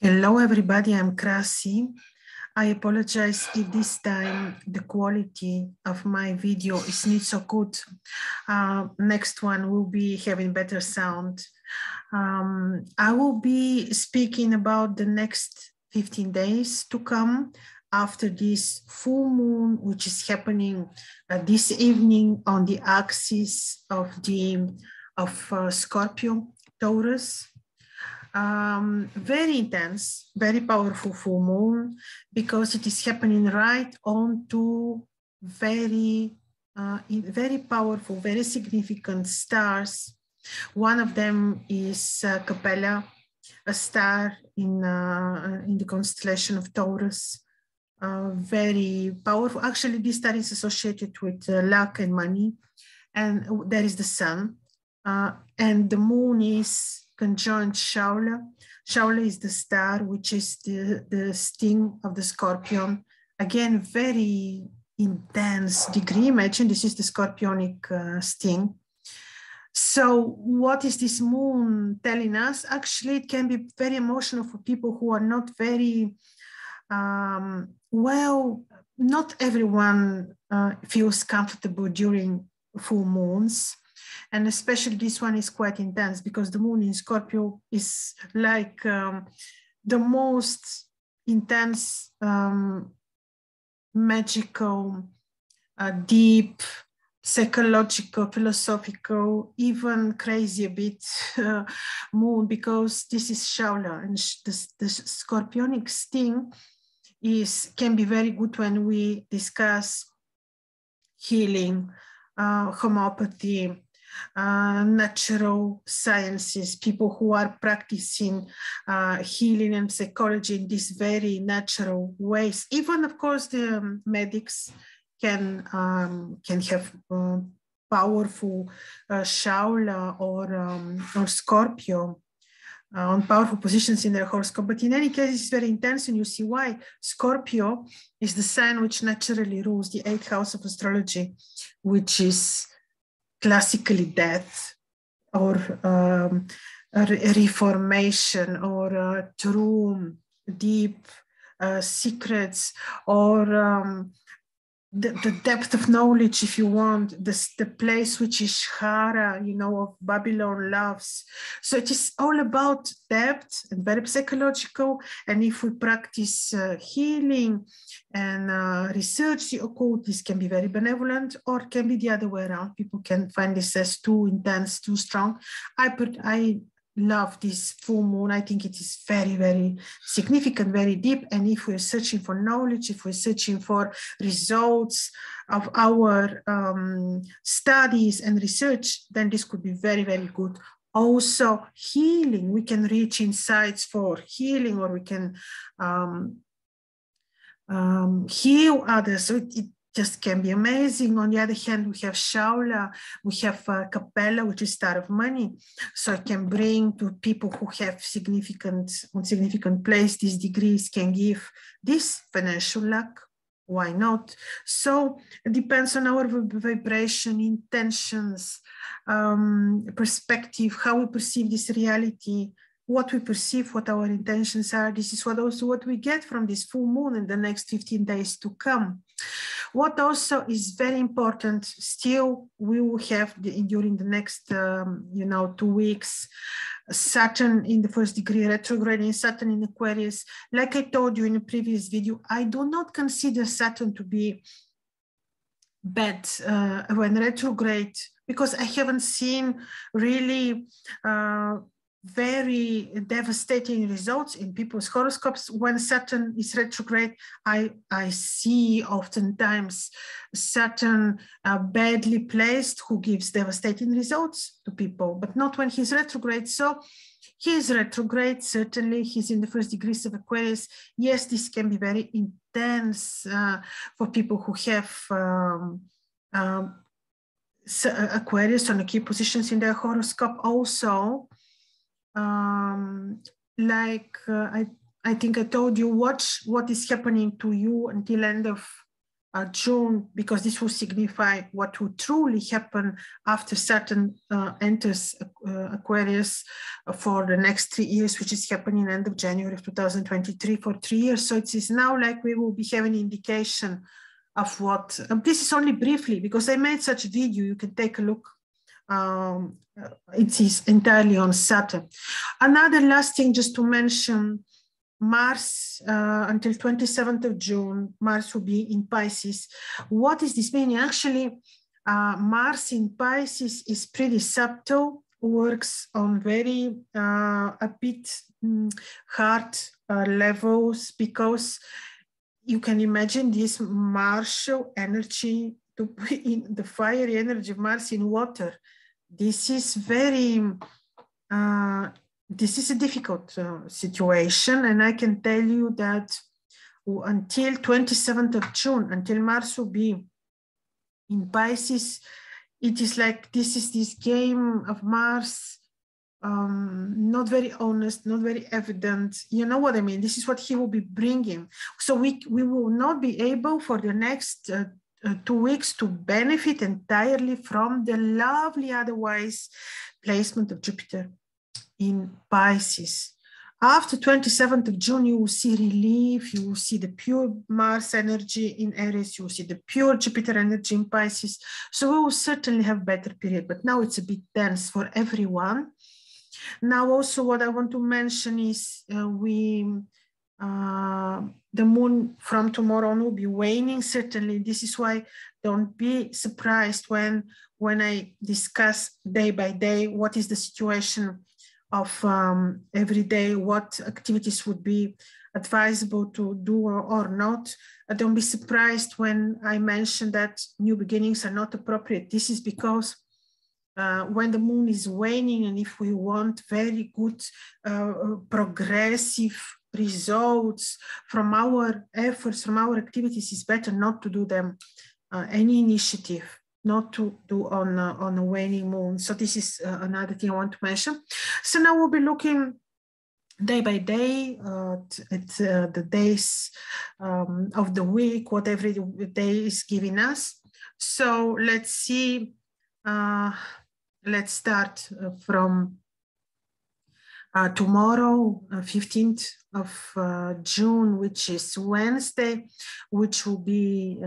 Hello everybody, I'm Krasi. I apologize if this time the quality of my video is not so good. Next one will be having better sound. I will be speaking about the next 15 days to come after this full moon, which is happening this evening on the axis of Scorpio, Taurus. Very intense, very powerful full moon because it is happening right on two very powerful, very significant stars. One of them is Capella, a star in the constellation of Taurus. Very powerful. Actually, this star is associated with luck and money, and there is the sun, and the moon is conjoined Shaula. Shaula is the star, which is the sting of the scorpion. Again, very intense degree. Imagine this is the scorpionic sting. So what is this moon telling us? Actually, it can be very emotional for people who are not very, well, not everyone feels comfortable during full moons. And especially this one is quite intense because the moon in Scorpio is like the most intense, magical, deep, psychological, philosophical, even crazy a bit moon, because this is Shaula, and the scorpionic sting can be very good when we discuss healing, homeopathy, natural sciences, people who are practicing healing and psychology in these very natural ways. Even, of course, the medics can have powerful Shaula or Scorpio on powerful positions in their horoscope. But in any case, it's very intense, and you see why. Scorpio is the sign which naturally rules the 8th house of astrology, which is classically death or reformation or true deep secrets, or the depth of knowledge, if you want, the place which is Hara, of Babylon loves. So it is all about depth and very psychological. And if we practice healing and research the occult, this can be very benevolent, or can be the other way around. People can find this as too intense, too strong. I love this full moon. I think it is very, very significant, very deep. And if we're searching for knowledge, if we're searching for results of our studies and research, then this could be very, very good. Also, healing, we can reach insights for healing, or we can heal others. So it just can be amazing. On the other hand, we have Shaula, we have Capella, which is star of money. So it can bring to people who have significant place, these degrees can give this financial luck. Why not? So it depends on our vibration, intentions, perspective, how we perceive this reality, what we perceive, what our intentions are. This is what we get from this full moon in the next 15 days to come. What also is very important, still we will have during the next 2 weeks, Saturn in the 1st degree retrograde, Saturn in Aquarius. Like I told you in a previous video, I do not consider Saturn to be bad when retrograde, because I haven't seen really very devastating results in people's horoscopes. When Saturn is retrograde, I see oftentimes Saturn badly placed who gives devastating results to people, but not when he's retrograde. So he's retrograde, certainly he's in the 1st degrees of Aquarius. Yes, this can be very intense for people who have Aquarius on the key positions in their horoscope. Also, I think I told you, watch what is happening to you until end of June, because this will signify what will truly happen after Saturn enters Aquarius for the next 3 years, which is happening end of January of 2023 for 3 years. So it is now like we will be having an indication of what, this is only briefly, because I made such a video, you can take a look. It is entirely on Saturn. Another last thing just to mention, Mars, until 27th of June, Mars will be in Pisces. What is this meaning? Actually, Mars in Pisces is pretty subtle, works on very a bit hard levels, because you can imagine this martial energy to be in the fiery energy of Mars in water. This is very this is a difficult situation, and I can tell you that until 27th of June, until Mars will be in Pisces, it is like this game of Mars, not very honest, not very evident. You know what I mean? This is what he will be bringing. So we will not be able for the next 2 weeks to benefit entirely from the lovely otherwise placement of Jupiter in Pisces. After 27th of June, you will see relief, you will see the pure Mars energy in Aries, you will see the pure Jupiter energy in Pisces. So we will certainly have better period, but now it's a bit dense for everyone. Now also what I want to mention is the moon from tomorrow on will be waning, certainly. This is why don't be surprised when I discuss day by day what is the situation of every day, what activities would be advisable to do or not. Don't be surprised when I mention that new beginnings are not appropriate. This is because when the moon is waning, and if we want very good progressive results from our efforts, from our activities, it's better not to do them, any initiative, not to do on a waning moon. So this is another thing I want to mention. So now we'll be looking day by day at the days of the week, what every day is giving us. So let's see, let's start from tomorrow, 15th of June, which is Wednesday, which will be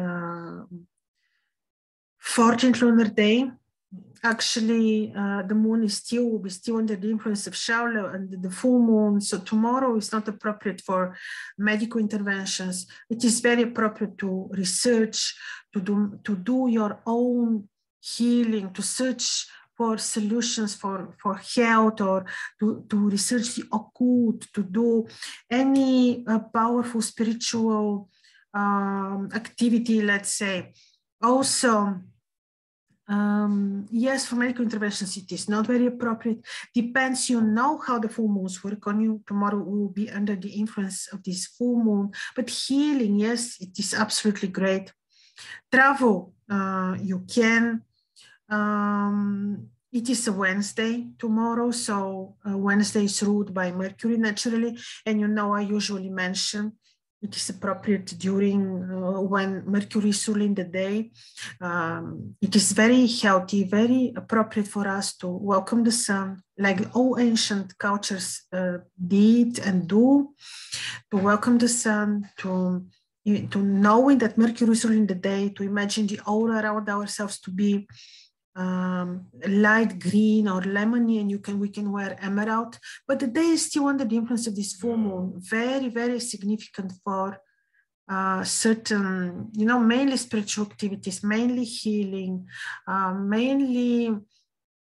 14th lunar day. Actually, the moon will be still under the influence of Shaula and the full moon. So tomorrow is not appropriate for medical interventions. It is very appropriate to research, to do your own healing, to search for solutions for health, or to research the occult, to do any powerful spiritual activity, let's say. Also, yes, for medical interventions, it is not very appropriate. Depends, you know how the full moons work on you. Tomorrow we will be under the influence of this full moon. But healing, yes, it is absolutely great. Travel, you can. It is a Wednesday tomorrow, so Wednesday is ruled by Mercury naturally, and you know I usually mention it is appropriate during when Mercury is ruling the day. It is very healthy, very appropriate for us to welcome the sun, like all ancient cultures did and do, to welcome the sun, to knowing that Mercury is ruling the day, to imagine the aura around ourselves to be light green or lemony, and we can wear emerald, but the day is still under the influence of this full moon. Very, very significant for certain, mainly spiritual activities, mainly healing, mainly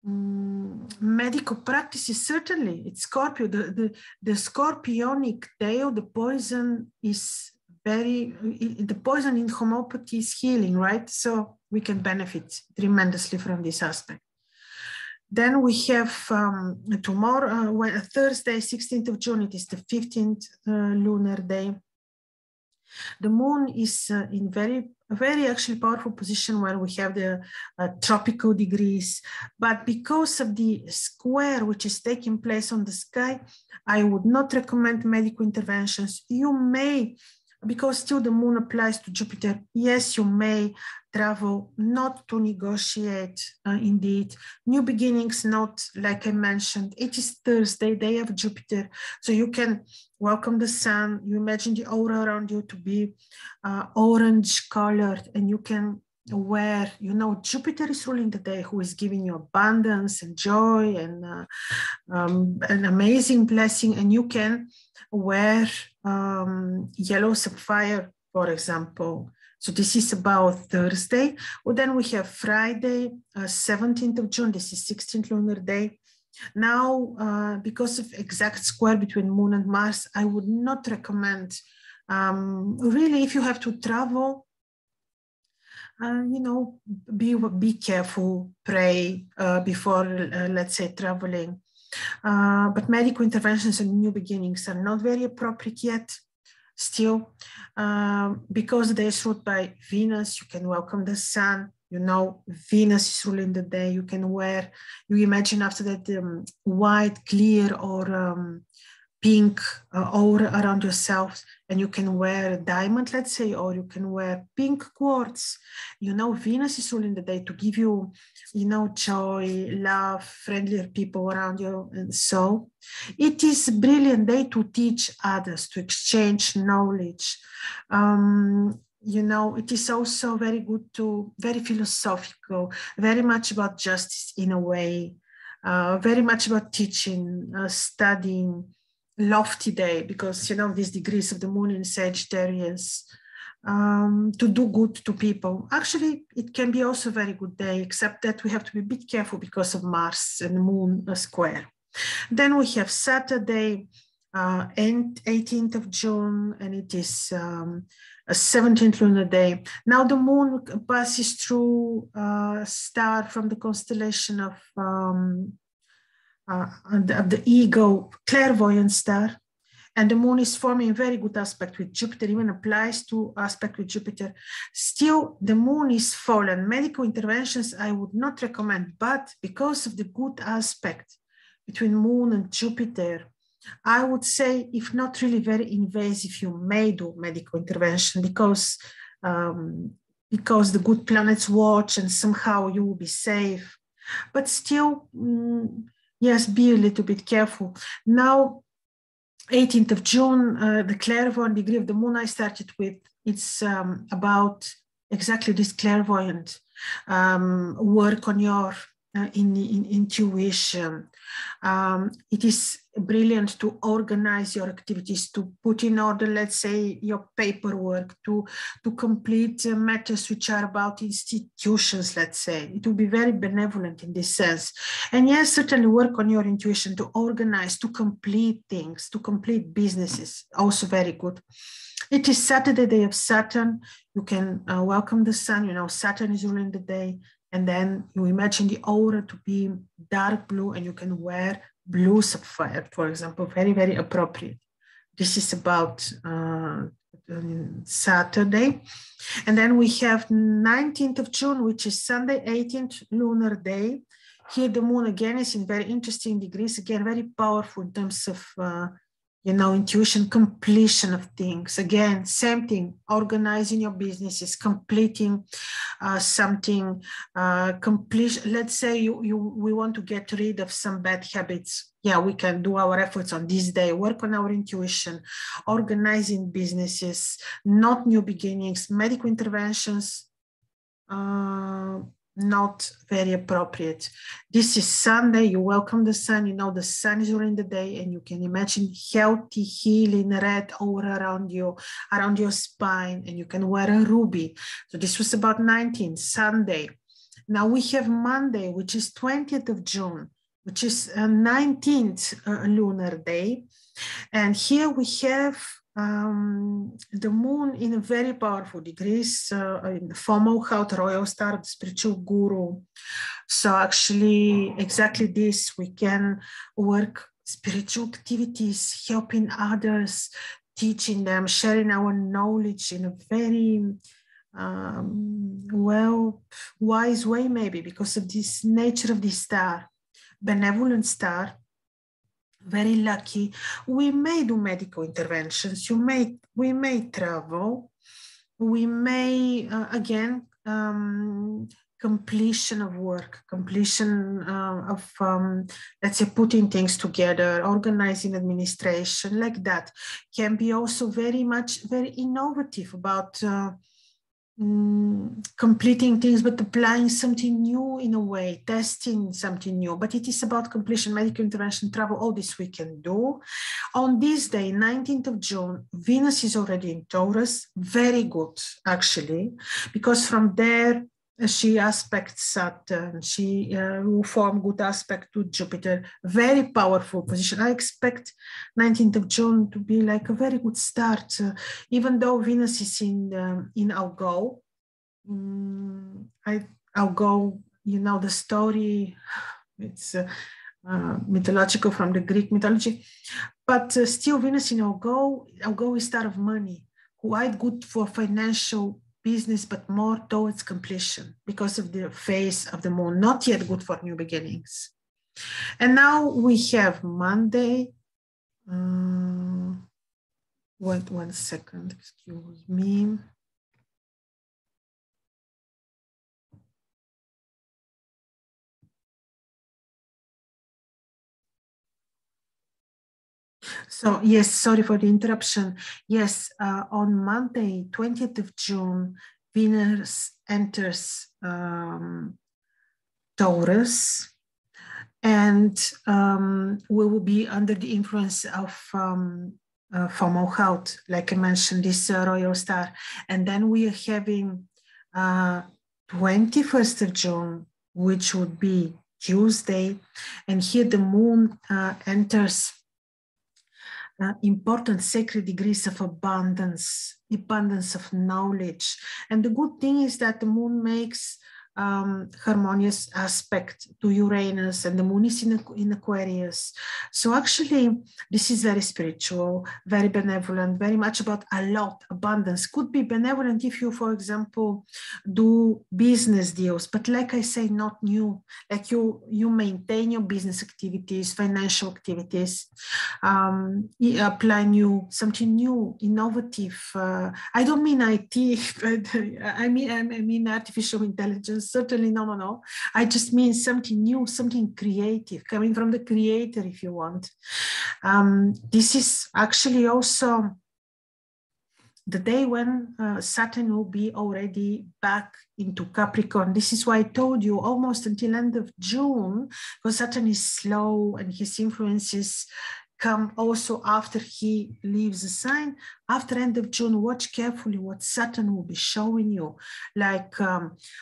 medical practices. Certainly, it's Scorpio. The scorpionic tail, the poison is the poison in homeopathy is healing, right? So we can benefit tremendously from this aspect. Then we have tomorrow, Thursday, 16th of June, it is the 15th lunar day. The moon is in very actually powerful position where we have the tropical degrees, but because of the square which is taking place on the sky, I would not recommend medical interventions. You may because still the moon applies to Jupiter. Yes, you may travel, not to negotiate, indeed. New beginnings, not like I mentioned. It is Thursday, day of Jupiter. So you can welcome the sun. You imagine the aura around you to be orange colored, and you can wear, you know, Jupiter is ruling the day, who is giving you abundance and joy and an amazing blessing. And you can wear yellow sapphire, for example. So this is about Thursday. Well, then we have Friday, 17th of June. This is 16th lunar day. Now, because of exact square between Moon and Mars, I would not recommend, really, if you have to travel, you know, be careful, pray before, let's say, traveling. But medical interventions and new beginnings are not very appropriate yet. Still, because they is ruled by Venus, you can welcome the sun. You know, Venus is ruling the day. You can wear, you imagine after that white, clear, or pink aura around yourself, and you can wear a diamond, let's say, or you can wear pink quartz. You know, Venus is ruling the day to give you, you know, joy, love, friendlier people around you. And so it is a brilliant day to teach others, to exchange knowledge. You know, it is also very good to, very philosophical, very much about justice in a way, very much about teaching, studying, lofty day, because, you know, these degrees of the moon in Sagittarius, to do good to people. Actually, it can be also a very good day, except that we have to be a bit careful because of Mars and the moon square. Then we have Saturday, 18th of June, and it is a 17th lunar day. Now the moon passes through a star from the constellation of the ego, clairvoyant star, and the moon is forming a very good aspect with Jupiter, even applies to aspect with Jupiter. Still, the moon is fallen. Medical interventions I would not recommend, but because of the good aspect between moon and Jupiter, I would say, if not really very invasive, you may do medical intervention because the good planets watch and somehow you will be safe. But still, yes, be a little bit careful. Now, 18th of June, the clairvoyant degree of the moon I started with, it's about exactly this clairvoyant work on your intuition. It is brilliant to organize your activities, to put in order, let's say, your paperwork, to complete matters which are about institutions, let's say. It will be very benevolent in this sense. And yes, certainly work on your intuition, to organize, to complete things, to complete businesses, also very good. It is Saturday, day of Saturn. You can welcome the sun. You know, Saturn is ruling the day. And then you imagine the aura to be dark blue, and you can wear blue sapphire, for example, very, very appropriate. This is about Saturday. And then we have 19th of June, which is Sunday, 18th lunar day. Here the moon again is in very interesting degrees, again, very powerful in terms of you know, intuition, completion of things. Again, same thing, organizing your businesses, completing something, completion. Let's say we want to get rid of some bad habits. Yeah, we can do our efforts on this day, work on our intuition, organizing businesses, not new beginnings, medical interventions, not very appropriate. This is Sunday. You welcome the sun. You know the sun is during the day, and you can imagine healthy, healing, red aura around you, around your spine, and you can wear a ruby. So this was about 19th, Sunday. Now we have Monday, which is 20th of June, which is 19th lunar day. And here we have the moon in a very powerful degrees, in the formal health, royal star, the spiritual guru. So actually exactly this, we can work spiritual activities, helping others, teaching them, sharing our knowledge in a very well, wise way, maybe because of this nature of this star, benevolent star. very lucky. We may do medical interventions. We may travel. We may, again, completion of work, completion of, let's say, putting things together, organizing administration, like that, can be also very innovative about completing things, but applying something new in a way, testing something new. But it is about completion, medical intervention, travel, all this we can do. On this day, 19th of June, Venus is already in Taurus, very good, actually, because from there, she aspects Saturn, she will form good aspect to Jupiter, very powerful position. I expect 19th of June to be like a very good start, even though Venus is in Algo. Algo, you know the story, it's mythological from the Greek mythology, but still Venus in Algo is star of money, quite good for financial business, but more towards completion because of the phase of the moon, not yet good for new beginnings. And now we have Monday. Wait 1 second, excuse me. So yes, sorry for the interruption. Yes, on Monday, 20th of June, Venus enters Taurus, and we will be under the influence of Fomalhaut, like I mentioned, this royal star. And then we are having 21st of June, which would be Tuesday. And here the moon enters important sacred degrees of abundance of knowledge. And the good thing is that the moon makes harmonious aspect to Uranus, and the moon is in Aquarius. So actually, this is very spiritual, very benevolent, very much about a lot, abundance. Could be benevolent if you, for example, do business deals, but like I say, not new. Like you maintain your business activities, financial activities, apply something new, innovative. I don't mean IT, but I mean artificial intelligence. Certainly no. I just mean something new, something creative, coming from the creator, if you want. This is actually also the day when Saturn will be already back into Capricorn. This is why I told you almost until end of June, because Saturn is slow and his influences come also after he leaves the sign. After end of June, watch carefully what Saturn will be showing you, like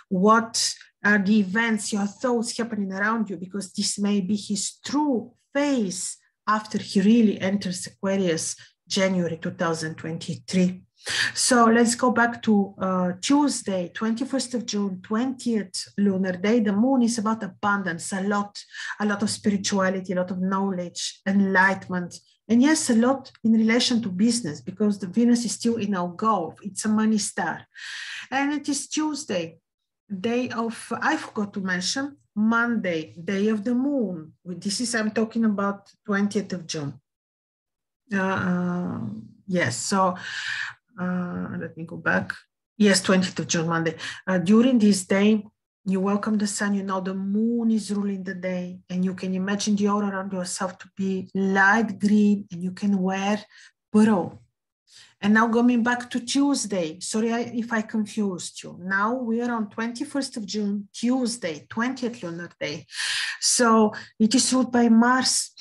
what are the events, your thoughts happening around you, because this may be his true phase after he really enters Aquarius, January 2023. So let's go back to Tuesday, 21st of June, 20th lunar day. The moon is about abundance, a lot of spirituality, a lot of knowledge, enlightenment, and yes, a lot in relation to business, because the Venus is still in our Gulf. It's a money star. And it is Tuesday, day of, I forgot to mention, Monday, day of the moon. This is, I'm talking about 20th of June. Yes, so let me go back. Yes, 20th of June, Monday. During this day, you welcome the sun, you know the moon is ruling the day, and you can imagine the aura around yourself to be light green, and you can wear pearl. And now going back to Tuesday, sorry if I confused you. Now we are on 21st of June, Tuesday, 20th lunar day. So it is ruled by Mars.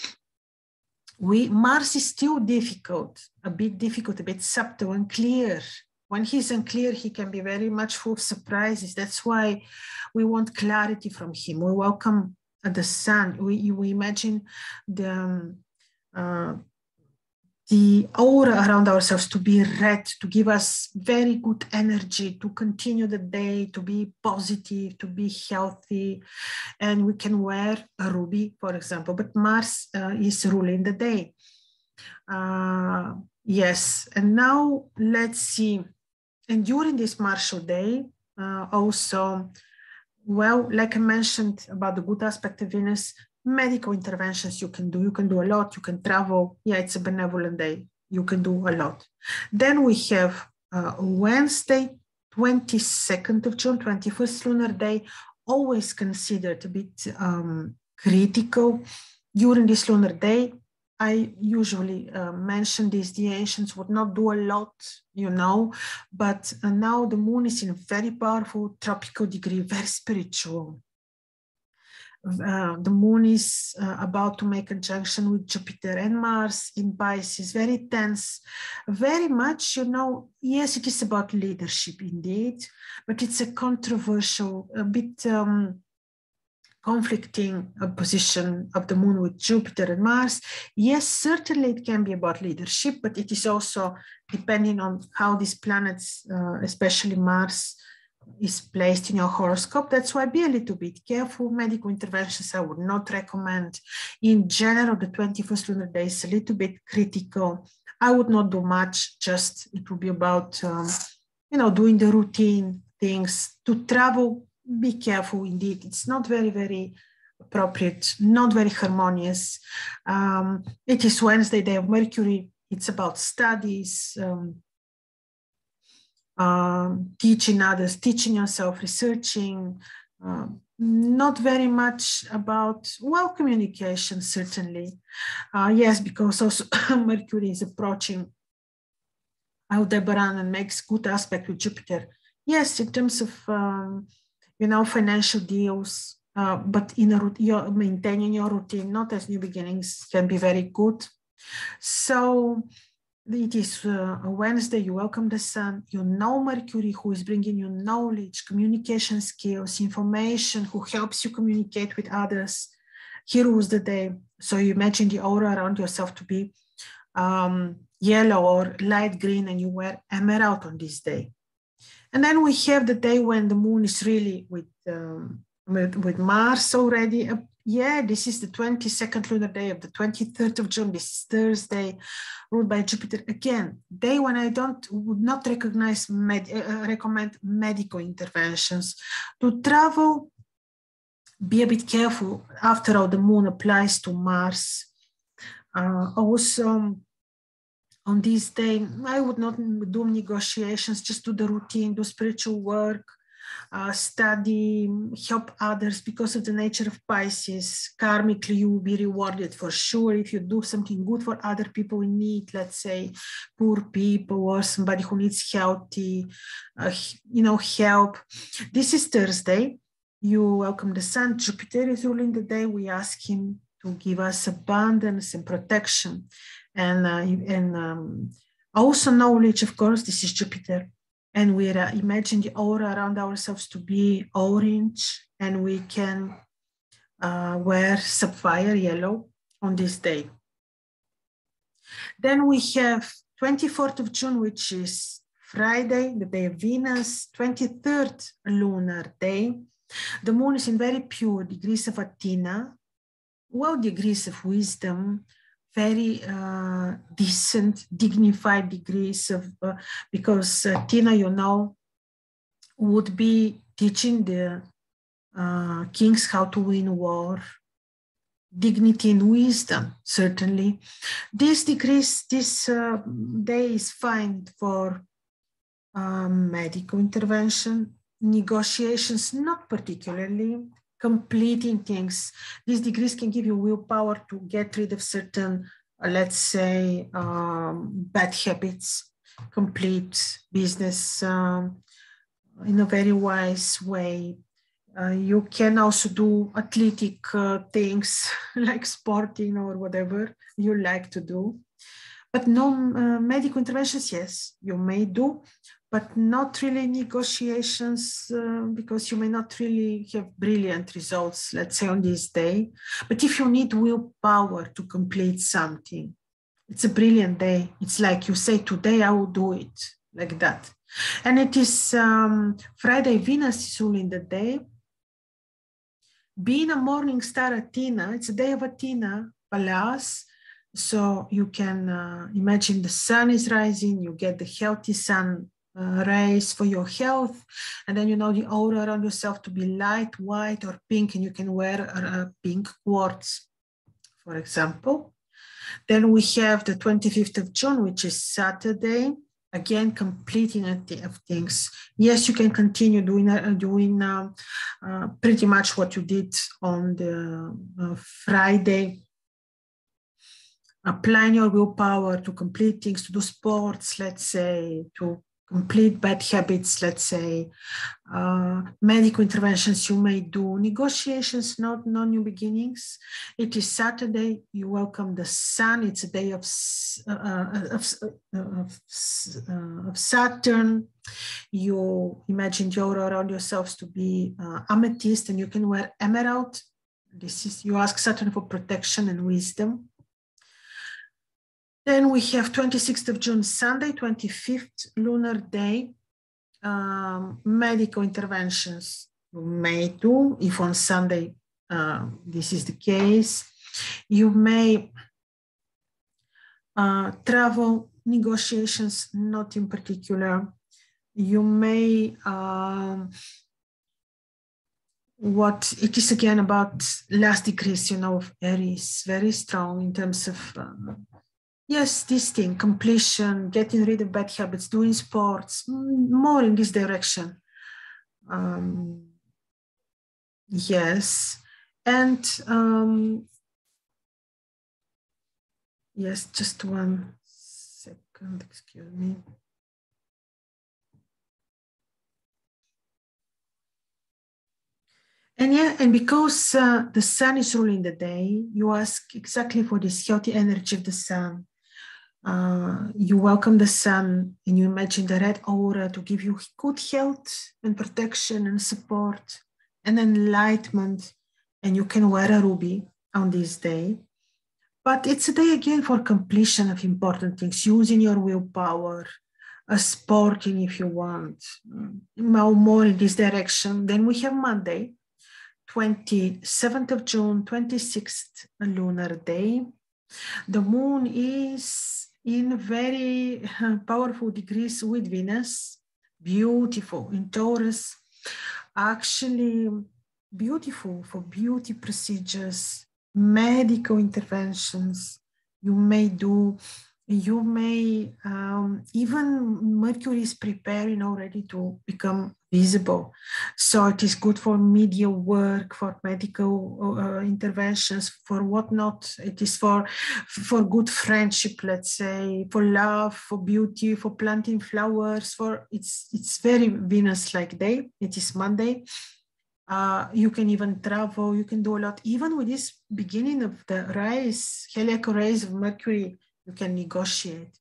Mars is still difficult, a bit subtle, unclear. When he's unclear, he can be very much full of surprises. That's why we want clarity from him. We welcome the sun. We imagine the aura around ourselves to be red, to give us very good energy, to continue the day, to be positive, to be healthy. And we can wear a ruby, for example, but Mars is ruling the day. Yes, and now let's see. And during this martial day, also, well, like I mentioned about the good aspect of Venus, medical interventions you can do. You can do a lot. You can travel. Yeah, it's a benevolent day. You can do a lot. Then we have Wednesday, 22nd of June, 21st lunar day, always considered a bit critical. During this lunar day, I usually mention this, the ancients would not do a lot, you know, but now the moon is in a very powerful tropical degree, very spiritual. The moon is about to make a conjunction with Jupiter and Mars in Pisces, very tense, very much, you know, yes, it is about leadership indeed, but it's a controversial, a bit conflicting position of the moon with Jupiter and Mars. Yes, certainly it can be about leadership, but it is also depending on how these planets, especially Mars, is placed in your horoscope. That's why be a little bit careful. Medical interventions I would not recommend. In general, the 21st lunar day is a little bit critical. I would not do much, just it will be about, you know, doing the routine things. To travel, be careful indeed. It's not very, very appropriate, not very harmonious. It is Wednesday, day of Mercury. It's about studies, teaching others, teaching yourself, researching, not very much about, well, communication, certainly. Yes, because also Mercury is approaching Aldebaran and makes good aspect with Jupiter. Yes, in terms of, you know, financial deals, but in you're maintaining your routine, not as new beginnings, can be very good. So it is a Wednesday, you welcome the sun, you know Mercury, who is bringing you knowledge, communication skills, information, who helps you communicate with others. Here was the day. So you imagine the aura around yourself to be yellow or light green, and you wear emerald on this day. And then we have the day when the moon is really with Mars already. Yeah, this is the 22nd lunar day of the 23rd of June. This is Thursday, ruled by Jupiter. Again, day when I would not recommend medical interventions. To travel, be a bit careful. After all, the moon applies to Mars. Also, on this day, I would not do negotiations, just do the routine, do spiritual work, study, help others. Because of the nature of Pisces, karmically you will be rewarded for sure if you do something good for other people in need, let's say poor people or somebody who needs healthy, you know, help. This is Thursday. You welcome the sun. Jupiter is ruling the day. We ask him to give us abundance and protection, and also knowledge, of course. This is Jupiter. And we imagine the aura around ourselves to be orange, and we can wear sapphire yellow on this day. Then we have 24th of June, which is Friday, the day of Venus, 23rd lunar day. The moon is in very pure degrees of Athena, well, degrees of wisdom, very decent, dignified degrees of, because Tina, you know, would be teaching the kings how to win war, dignity and wisdom, certainly. These degrees, this day is fine for medical intervention, negotiations, not particularly. Completing things. These degrees can give you willpower to get rid of certain, let's say, bad habits, complete business in a very wise way. You can also do athletic things like sporting or whatever you like to do. But no medical interventions, yes, you may do, but not really negotiations, because you may not really have brilliant results, let's say, on this day. But if you need willpower to complete something, it's a brilliant day. It's like you say, today I will do it, like that. And it is Friday, Venus is ruling the day. Being a morning star Athena, it's a day of Athena, Pallas. So you can imagine the sun is rising, you get the healthy sun rays for your health. And then, you know, the aura around yourself to be light, white, or pink, and you can wear a pink quartz, for example. Then we have the 25th of June, which is Saturday. Again, completing of things. Yes, you can continue doing pretty much what you did on the Friday. Applying your willpower to complete things, to do sports, let's say, to complete bad habits, let's say, medical interventions you may do, negotiations, no new beginnings. It is Saturday, you welcome the sun, it's a day of Saturn. You imagine the aura around yourselves to be amethyst, and you can wear emerald. This is, you ask Saturn for protection and wisdom. Then we have 26th of June, Sunday, 25th lunar day. Medical interventions you may do, if on Sunday this is the case. You may travel, negotiations, not in particular. You may, what it is again about last degrees, you know, of Aries, very strong in terms of yes, this thing, completion, getting rid of bad habits, doing sports, more in this direction. Yes, and yes, just 1 second, excuse me. And yeah, and because the sun is ruling the day, you ask exactly for this healthy energy of the sun. You welcome the sun and you imagine the red aura to give you good health and protection and support and enlightenment. And you can wear a ruby on this day. But it's a day again for completion of important things, using your willpower, sporting if you want, more in this direction. Then we have Monday, 27th of June, 26th lunar day. The moon is in very powerful degrees with Venus, beautiful in Taurus, actually beautiful for beauty procedures, medical interventions you may do. You may, even Mercury is preparing already to become visible. So it is good for media work, for medical interventions, for whatnot. It is for good friendship, let's say, for love, for beauty, for planting flowers, for it's very Venus-like day. It is Monday. You can even travel, you can do a lot. Even with this beginning of the rise, heliacal rays of Mercury, you can negotiate.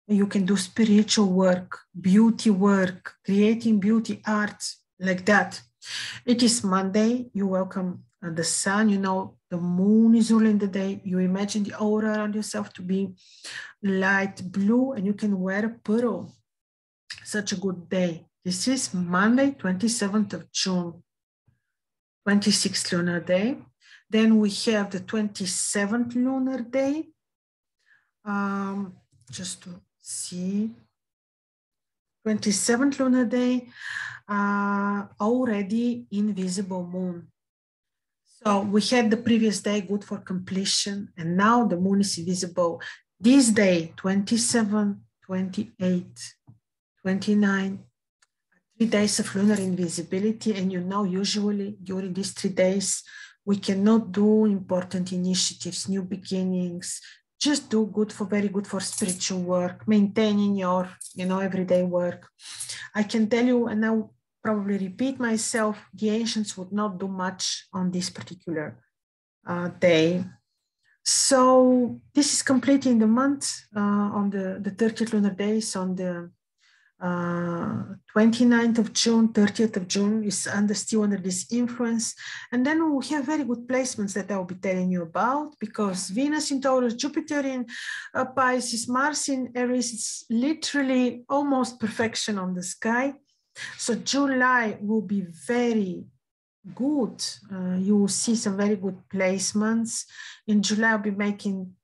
You can do spiritual work, beauty work, creating beauty art, like that. It is Monday, you welcome the sun, you know, the moon is ruling the day. You imagine the aura around yourself to be light blue, and you can wear a pearl. Such a good day. This is Monday, 27th of June, 26th lunar day. Then we have the 27th lunar day. Just to see, 27th lunar day, already invisible moon. So we had the previous day good for completion, and now the moon is invisible. This day, 27, 28, 29, 3 days of lunar invisibility. And you know, usually during these 3 days, we cannot do important initiatives, new beginnings. Just do good for, very good for spiritual work, maintaining your, you know, everyday work. I can tell you, and I'll probably repeat myself, the ancients would not do much on this particular day. So this is completing the month on the 30th lunar days. On the 29th of June, 30th of June is still under this influence. And then we have very good placements that I'll be telling you about, because Venus in Taurus, Jupiter in Pisces, Mars in Aries, it's literally almost perfection on the sky. So July will be very good. You will see some very good placements. In July, I'll be making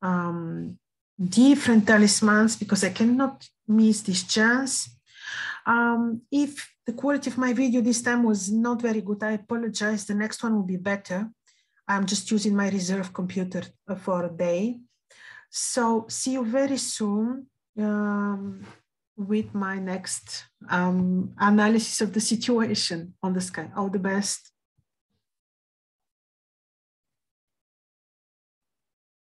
different talismans because I cannot miss this chance. If the quality of my video this time was not very good, I apologize. The next one will be better. I'm just using my reserve computer for a day. So see you very soon with my next analysis of the situation on the sky. All the best.